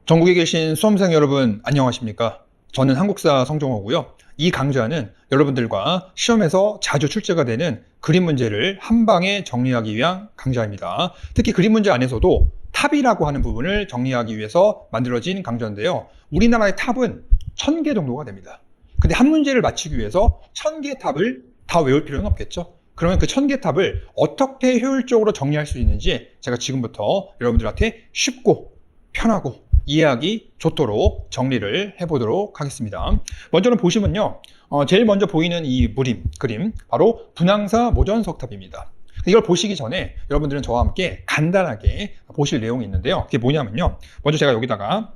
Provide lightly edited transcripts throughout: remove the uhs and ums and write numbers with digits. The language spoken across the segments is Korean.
전국에 계신 수험생 여러분 안녕하십니까? 저는 한국사 성종호고요. 이 강좌는 여러분들과 시험에서 자주 출제가 되는 그림 문제를 한 방에 정리하기 위한 강좌입니다. 특히 그림 문제 안에서도 탑이라고 하는 부분을 정리하기 위해서 만들어진 강좌인데요. 우리나라의 탑은 1000개 정도가 됩니다. 근데 한 문제를 맞추기 위해서 1000개 탑을 다 외울 필요는 없겠죠? 그러면 그 1000개 탑을 어떻게 효율적으로 정리할 수 있는지 제가 지금부터 여러분들한테 쉽고 편하고 이해하기 좋도록 정리를 해보도록 하겠습니다. 먼저는 보시면요. 제일 먼저 보이는 이 그림, 바로 분황사 모전석탑입니다. 이걸 보시기 전에 여러분들은 저와 함께 간단하게 보실 내용이 있는데요. 그게 뭐냐면요. 먼저 제가 여기다가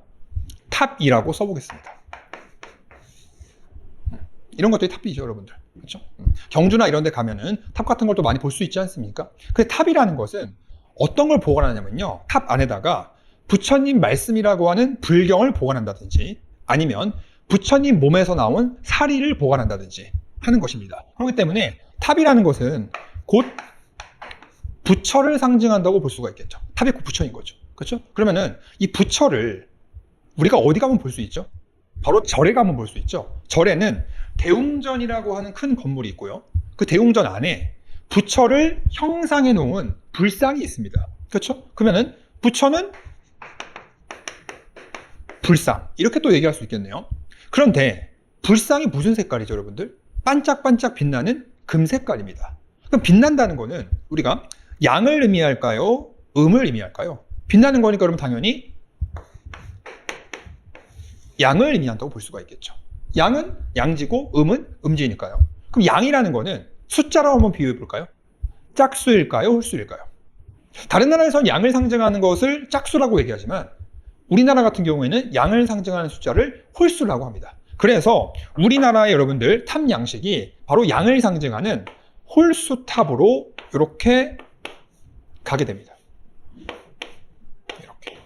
탑이라고 써보겠습니다. 이런 것들이 탑이죠, 여러분들. 그렇죠? 경주나 이런 데 가면은 탑 같은 걸 또 많이 볼 수 있지 않습니까? 근데 탑이라는 것은 어떤 걸 보관하냐면요. 탑 안에다가 부처님 말씀이라고 하는 불경을 보관한다든지 아니면 부처님 몸에서 나온 사리를 보관한다든지 하는 것입니다. 그렇기 때문에 탑이라는 것은 곧 부처를 상징한다고 볼 수가 있겠죠. 탑이 곧 부처인 거죠. 그렇죠? 그러면은 이 부처를 우리가 어디 가면 볼 수 있죠? 바로 절에 가면 볼 수 있죠. 절에는 대웅전이라고 하는 큰 건물이 있고요. 그 대웅전 안에 부처를 형상해 놓은 불상이 있습니다. 그렇죠? 그러면은 부처는 불상, 이렇게 또 얘기할 수 있겠네요. 그런데 불상이 무슨 색깔이죠, 여러분들? 반짝반짝 빛나는 금색깔입니다. 그럼 빛난다는 거는 우리가 양을 의미할까요? 음을 의미할까요? 빛나는 거니까 여러분 당연히 양을 의미한다고 볼 수가 있겠죠. 양은 양지고 음은 음지니까요. 그럼 양이라는 거는 숫자로 한번 비교해 볼까요? 짝수일까요? 홀수일까요? 다른 나라에서는 양을 상징하는 것을 짝수라고 얘기하지만 우리나라 같은 경우에는 양을 상징하는 숫자를 홀수라고 합니다. 그래서 우리나라의 여러분들 탑 양식이 바로 양을 상징하는 홀수 탑으로 이렇게 가게 됩니다. 이렇게.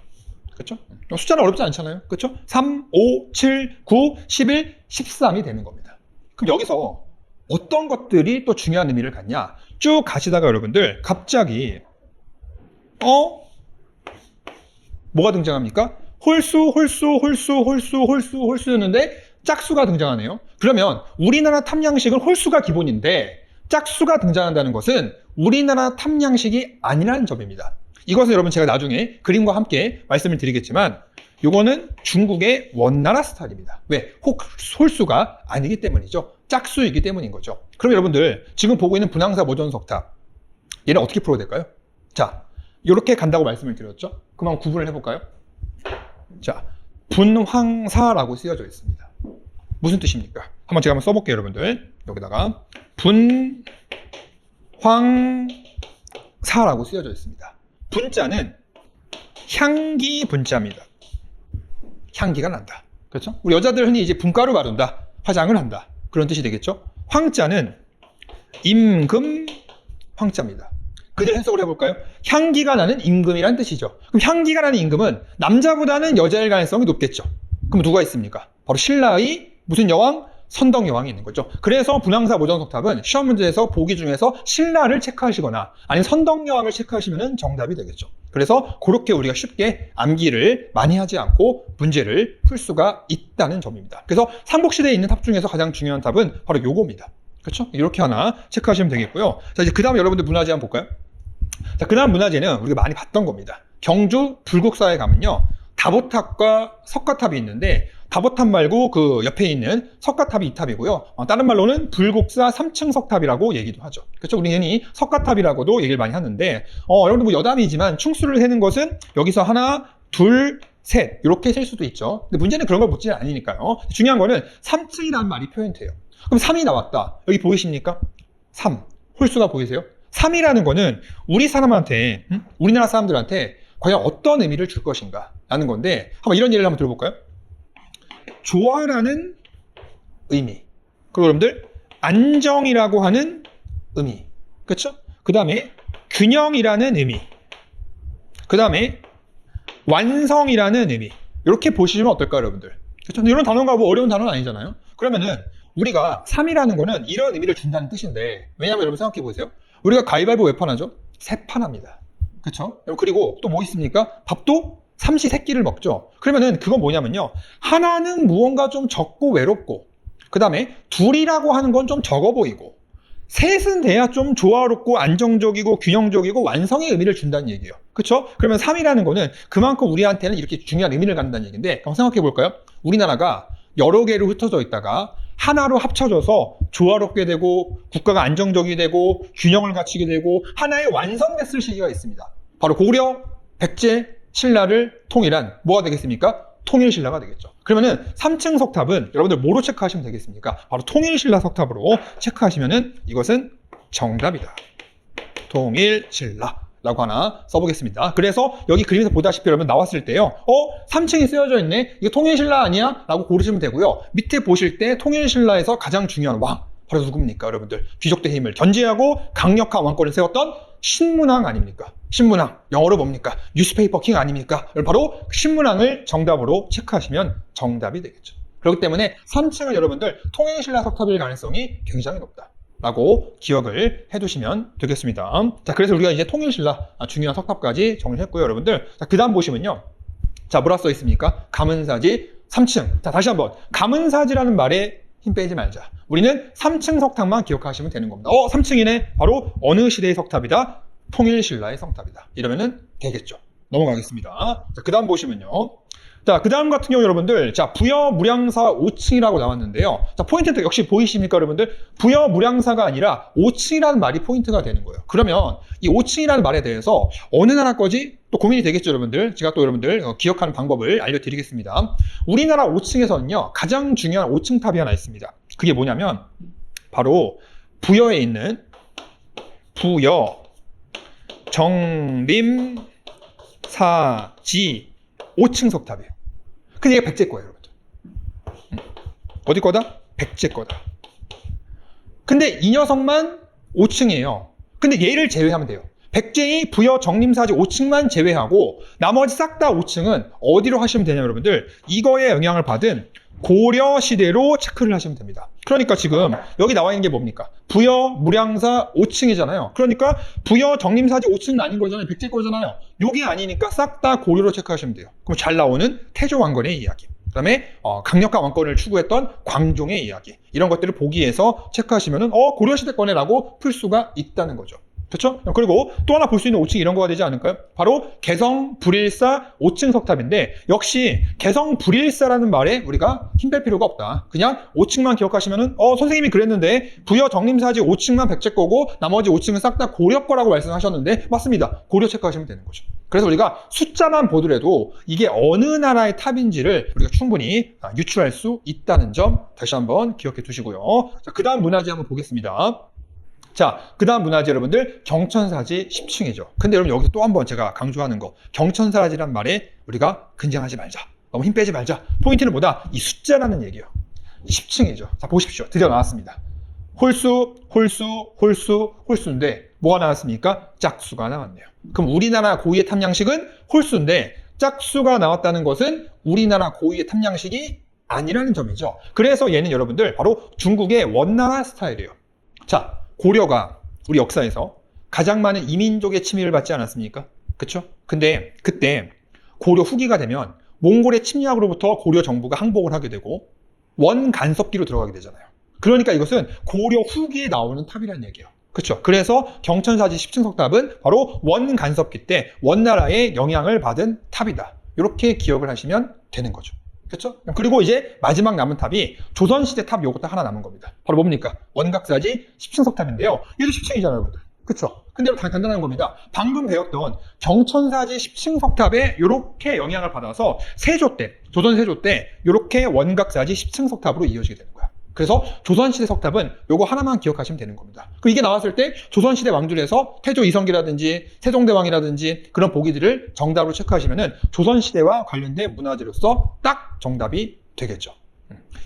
그렇죠? 숫자는 어렵지 않잖아요. 그렇죠? 3, 5, 7, 9, 11, 13이 되는 겁니다. 그럼 여기서 어떤 것들이 또 중요한 의미를 갖냐? 쭉 가시다가 여러분들 갑자기 뭐가 등장합니까? 홀수였는데 짝수가 등장하네요. 그러면 우리나라 탑 양식은 홀수가 기본인데 짝수가 등장한다는 것은 우리나라 탑 양식이 아니라는 점입니다. 이것은 여러분 제가 나중에 그림과 함께 말씀을 드리겠지만 이거는 중국의 원나라 스타일입니다. 왜? 홀수가 아니기 때문이죠. 짝수이기 때문인 거죠. 그럼 여러분들 지금 보고 있는 분황사 모전석탑 얘는 어떻게 풀어야 될까요? 자, 이렇게 간다고 말씀을 드렸죠. 그럼 구분을 해볼까요? 자, 분황사라고 쓰여져 있습니다. 무슨 뜻입니까? 한번 제가 한번 써볼게요, 여러분들. 여기다가 분황사라고 쓰여져 있습니다. 분자는 향기 분자입니다. 향기가 난다. 그렇죠? 우리 여자들 흔히 이제 분가루 바른다, 화장을 한다. 그런 뜻이 되겠죠? 황자는 임금 황자입니다. 그대로 해석을 해볼까요? 향기가 나는 임금이란 뜻이죠. 그럼 향기가 나는 임금은 남자보다는 여자일 가능성이 높겠죠. 그럼 누가 있습니까? 바로 신라의 무슨 여왕? 선덕 여왕이 있는 거죠. 그래서 분황사 모전석탑은 시험 문제에서 보기 중에서 신라를 체크하시거나 아니면 선덕 여왕을 체크하시면 정답이 되겠죠. 그래서 그렇게 우리가 쉽게 암기를 많이 하지 않고 문제를 풀 수가 있다는 점입니다. 그래서 삼국시대에 있는 탑 중에서 가장 중요한 탑은 바로 요겁니다. 그렇죠? 이렇게 하나 체크하시면 되겠고요. 자, 이제 그 다음에 여러분들 문화재 한번 볼까요? 자, 그 다음 문화재는 우리가 많이 봤던 겁니다. 경주 불국사에 가면요. 다보탑과 석가탑이 있는데 다보탑 말고 그 옆에 있는 석가탑이 2탑이고요. 다른 말로는 불국사 3층 석탑이라고 얘기도 하죠. 그렇죠? 우리는 흔히 석가탑이라고도 얘기를 많이 하는데 여러분들 뭐 여담이지만 충수를 세는 것은 여기서 하나, 둘, 셋 이렇게 셀 수도 있죠. 근데 문제는 그런 걸 묻지는 않으니까요. 중요한 거는 3층이라는 말이 표현돼요. 그럼 3이 나왔다. 여기 보이십니까? 3. 홀수가 보이세요? 3이라는 거는 우리 사람한테, 우리나라 사람들한테 과연 어떤 의미를 줄 것인가 라는 건데 한번 이런 예를 한번 들어볼까요? 좋아라는 의미, 그리고 여러분들 안정이라고 하는 의미, 그렇죠? 그 다음에 균형이라는 의미, 그 다음에 완성이라는 의미, 이렇게 보시면 어떨까요, 여러분들? 그렇죠? 이런 단어가 뭐 어려운 단어는 아니잖아요. 그러면은 우리가 3이라는 거는 이런 의미를 준다는 뜻인데, 왜냐하면 여러분 생각해 보세요. 우리가 가위바위보 몇 판 하죠? 3판 합니다. 그렇죠? 그리고 또 뭐 있습니까? 밥도 삼시세끼를 먹죠. 그러면은 그건 뭐냐면요. 하나는 무언가 좀 적고 외롭고, 그 다음에 둘이라고 하는 건 좀 적어 보이고, 셋은 돼야 좀 조화롭고 안정적이고 균형적이고 완성의 의미를 준다는 얘기예요. 그렇죠? 그러면 3이라는 거는 그만큼 우리한테는 이렇게 중요한 의미를 갖는다는 얘기인데, 한번 생각해 볼까요? 우리나라가 여러 개로 흩어져 있다가 하나로 합쳐져서 조화롭게 되고 국가가 안정적이 되고 균형을 갖추게 되고 하나의 완성됐을 시기가 있습니다. 바로 고려, 백제, 신라를 통일한 뭐가 되겠습니까? 통일신라가 되겠죠. 그러면은 3층 석탑은 여러분들 뭐로 체크하시면 되겠습니까? 바로 통일신라 석탑으로 체크하시면은 이것은 정답이다. 통일신라라고 하나 써보겠습니다. 그래서 여기 그림에서 보다시피 여러분 나왔을 때요. 3층이 쓰여져 있네? 이거 통일신라 아니야? 라고 고르시면 되고요. 밑에 보실 때 통일신라에서 가장 중요한 왕. 바로 누굽니까, 여러분들? 귀족들의 힘을 견제하고 강력한 왕권을 세웠던 신문왕 아닙니까? 신문왕, 영어로 뭡니까? 뉴스페이퍼 킹 아닙니까? 바로 신문왕을 정답으로 체크하시면 정답이 되겠죠. 그렇기 때문에 3층은 여러분들 통일신라 석탑일 가능성이 굉장히 높다라고 기억을 해두시면 되겠습니다. 자, 그래서 우리가 이제 통일신라 중요한 석탑까지 정리했고요, 여러분들. 자, 그 다음 보시면요. 자, 뭐라 써 있습니까? 가문사지 3층. 자, 다시 한번. 가문사지라는 말에 힘 빼지 말자. 우리는 3층 석탑만 기억하시면 되는 겁니다. 3층이네. 바로 어느 시대의 석탑이다? 통일신라의 석탑이다. 이러면은 되겠죠. 넘어가겠습니다. 자, 그 다음 보시면요. 자, 그 다음 같은 경우 여러분들, 자, 부여 무량사 5층이라고 나왔는데요. 자, 포인트 역시 보이십니까, 여러분들? 부여 무량사가 아니라 5층이라는 말이 포인트가 되는 거예요. 그러면 이 5층이라는 말에 대해서 어느 나라 거지? 또 고민이 되겠죠, 여러분들. 제가 또 여러분들 기억하는 방법을 알려드리겠습니다. 우리나라 5층에서는요, 가장 중요한 5층 탑이 하나 있습니다. 그게 뭐냐면, 바로 부여에 있는 부여, 정림, 사지, 5층 석탑이에요. 근데 이게 백제 거예요, 여러분들. 어디 거다? 백제 거다. 근데 이 녀석만 5층이에요. 근데 얘를 제외하면 돼요. 백제의 부여, 정림사지 5층만 제외하고 나머지 싹 다 5층은 어디로 하시면 되냐면 여러분들, 이거에 영향을 받은 고려 시대로 체크를 하시면 됩니다. 그러니까 지금 여기 나와 있는 게 뭡니까? 부여, 무량사 5층이잖아요. 그러니까 부여, 정림사지 5층은 아닌 거잖아요. 백제 거잖아요. 요게 아니니까 싹 다 고려로 체크하시면 돼요. 그럼 잘 나오는 태조 왕건의 이야기, 그 다음에 강력한 왕권을 추구했던 광종의 이야기, 이런 것들을 보기에서 체크하시면은 고려시대 거네라고 풀 수가 있다는 거죠. 그렇죠? 그리고 또 하나 볼 수 있는 5층이 이런 거가 되지 않을까요? 바로 개성 불일사 5층 석탑인데, 역시 개성 불일사라는 말에 우리가 힘 뺄 필요가 없다. 그냥 5층만 기억하시면은 선생님이 그랬는데 부여 정림사지 5층만 백제 거고 나머지 5층은 싹 다 고려 거라고 말씀하셨는데, 맞습니다. 고려 체크하시면 되는 거죠. 그래서 우리가 숫자만 보더라도 이게 어느 나라의 탑인지를 우리가 충분히 유추할 수 있다는 점 다시 한번 기억해 두시고요. 자, 그 다음 문화재 한번 보겠습니다. 자, 그 다음 문화재 여러분들, 경천사지 10층이죠. 근데 여러분 여기서 또 한번 제가 강조하는 거, 경천사지란 말에 우리가 근장하지 말자. 너무 힘 빼지 말자. 포인트는 뭐다? 이 숫자라는 얘기예요. 10층이죠. 자, 보십시오. 드디어 나왔습니다. 홀수, 홀수, 홀수, 홀수인데 뭐가 나왔습니까? 짝수가 나왔네요. 그럼 우리나라 고유의 탐양식은 홀수인데 짝수가 나왔다는 것은 우리나라 고유의 탐양식이 아니라는 점이죠. 그래서 얘는 여러분들 바로 중국의 원나라 스타일이에요. 자, 고려가 우리 역사에서 가장 많은 이민족의 침입을 받지 않았습니까? 그쵸? 근데 그때 고려 후기가 되면 몽골의 침략으로부터 고려 정부가 항복을 하게 되고 원간섭기로 들어가게 되잖아요. 그러니까 이것은 고려 후기에 나오는 탑이라는 얘기예요. 그쵸? 그래서 경천사지 10층 석탑은 바로 원간섭기 때 원나라의 영향을 받은 탑이다. 이렇게 기억을 하시면 되는 거죠. 그렇죠? 그리고 이제 마지막 남은 탑이 조선시대 탑 요것도 하나 남은 겁니다. 바로 뭡니까? 원각사지 10층 석탑인데요. 얘도 10층이잖아요, 여러분들. 그렇죠? 근데 간단한 겁니다. 방금 배웠던 경천사지 10층 석탑에 이렇게 영향을 받아서 세조 때, 조선 세조 때 이렇게 원각사지 10층 석탑으로 이어지게 되는 거야. 그래서 조선시대 석탑은 요거 하나만 기억하시면 되는 겁니다. 그 이게 나왔을 때 조선시대 왕들에서 태조 이성기라든지 세종대왕이라든지 그런 보기들을 정답으로 체크하시면은 조선시대와 관련된 문화재로서 딱 정답이 되겠죠.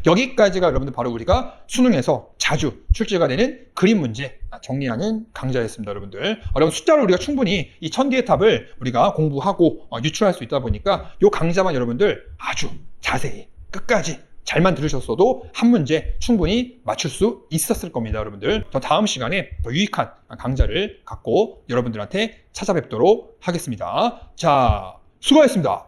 여기까지가 여러분들 바로 우리가 수능에서 자주 출제가 되는 그림 문제 정리하는 강좌였습니다, 여러분들. 여러분 숫자로 우리가 충분히 이 1000개의 탑을 우리가 공부하고 유출할 수 있다 보니까 이 강좌만 여러분들 아주 자세히 끝까지 잘만 들으셨어도 한 문제 충분히 맞출 수 있었을 겁니다, 여러분들. 저 다음 시간에 더 유익한 강좌를 갖고 여러분들한테 찾아뵙도록 하겠습니다. 자, 수고하셨습니다.